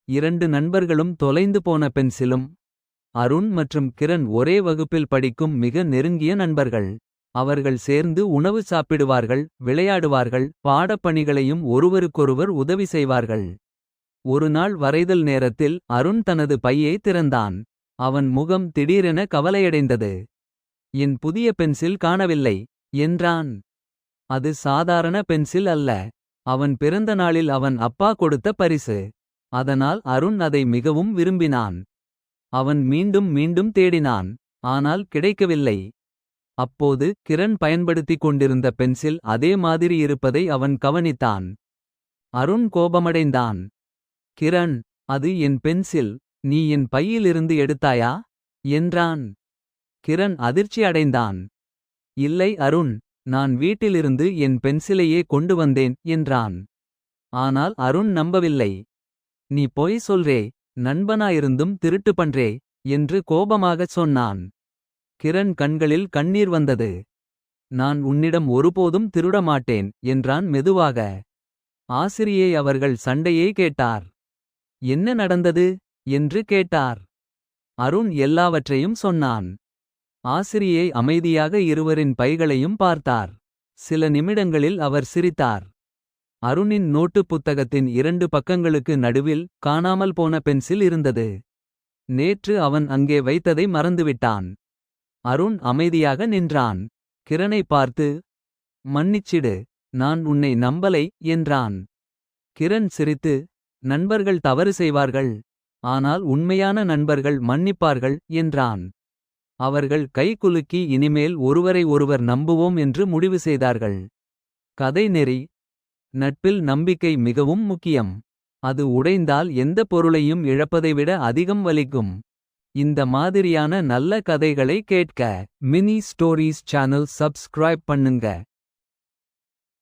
2 நண்பர்களும் தொலைந்து போன பென்சிலும். அருண் மற்றும் கிரண் ஒரே வகுப்பில் படிக்கும் மிக நெருங்கிய நண்பர்கள். அவர்கள் சேர்ந்து உணவு சாப்பிடுவார்கள், விளையாடுவார்கள், பாடப்பணிகளையும் ஒருவருக்கொருவர் உதவி செய்வார்கள். ஒருநாள் வரைதல் நேரத்தில் அருண் தனது பையை திறந்தான். அவன் முகம் திடீரென கவலையடைந்தது. என் புதிய பென்சில் காணவில்லை என்றான். அது சாதாரண பென்சில் அல்ல. அவன் பிறந்த நாளில் அவன் அப்பா கொடுத்த பரிசு. அதனால் அருண் அதை மிகவும் விரும்பினான். அவன் மீண்டும் மீண்டும் தேடினான். ஆனால் கிடைக்கவில்லை. அப்போது கிரண் பயன்படுத்திக் கொண்டிருந்த பென்சில் அதே மாதிரி இருப்பதை அவன் கவனித்தான். அருண் கோபமடைந்தான். கிரண், அது என் பென்சில். நீ என் பையிலிருந்து எடுத்தாயா என்றான். கிரண் அதிர்ச்சி அடைந்தான். இல்லை அருண், நான் வீட்டிலிருந்து என் பென்சிலையே கொண்டு வந்தேன் என்றான். ஆனால் அருண் நம்பவில்லை. நீ பொய் சொல்றே, நண்பனாயிருந்தும் திருட்டு பண்றே என்று கோபமாகச் சொன்னான். கிரண் கண்களில் கண்ணீர் வந்தது. நான் உன்னிடம் ஒருபோதும் திருட மாட்டேன் என்றான் மெதுவாக. ஆசிரியை அவர்கள் சண்டையே கேட்டார். என்ன நடந்தது என்று கேட்டார். அருண் எல்லாவற்றையும் சொன்னான். ஆசிரியை அமைதியாக இருவரின் பைகளையும் பார்த்தார். சில நிமிடங்களில் அவர் சிரித்தார். அருணின் நோட்டுப் புத்தகத்தின் 2 பக்கங்களுக்கு நடுவில் காணாமல் போன பென்சில் இருந்தது. நேற்று அவன் அங்கே வைத்ததை மறந்துவிட்டான். அருண் அமைதியாக நின்றான். கிரணை பார்த்து, மன்னிச்சிடு, நான் உன்னை நம்பலை என்றான். கிரண் சிரித்து, நண்பர்கள் தவறு செய்வார்கள். ஆனால் உண்மையான நண்பர்கள் மன்னிப்பார்கள் என்றான். அவர்கள் கைகுலுக்கி இனிமேல் ஒருவரை ஒருவர் நம்புவோம் என்று முடிவு செய்தார்கள். கதை நெறி: நட்பில் நம்பிக்கை மிகவும் முக்கியம். அது உடைந்தால் எந்த பொருளையும் இழப்பதை விட அதிகம் வலிக்கும். இந்த மாதிரியான நல்ல கதைகளை கேட்க மினி ஸ்டோரீஸ் சேனல் சப்ஸ்கிரைப் பண்ணுங்க.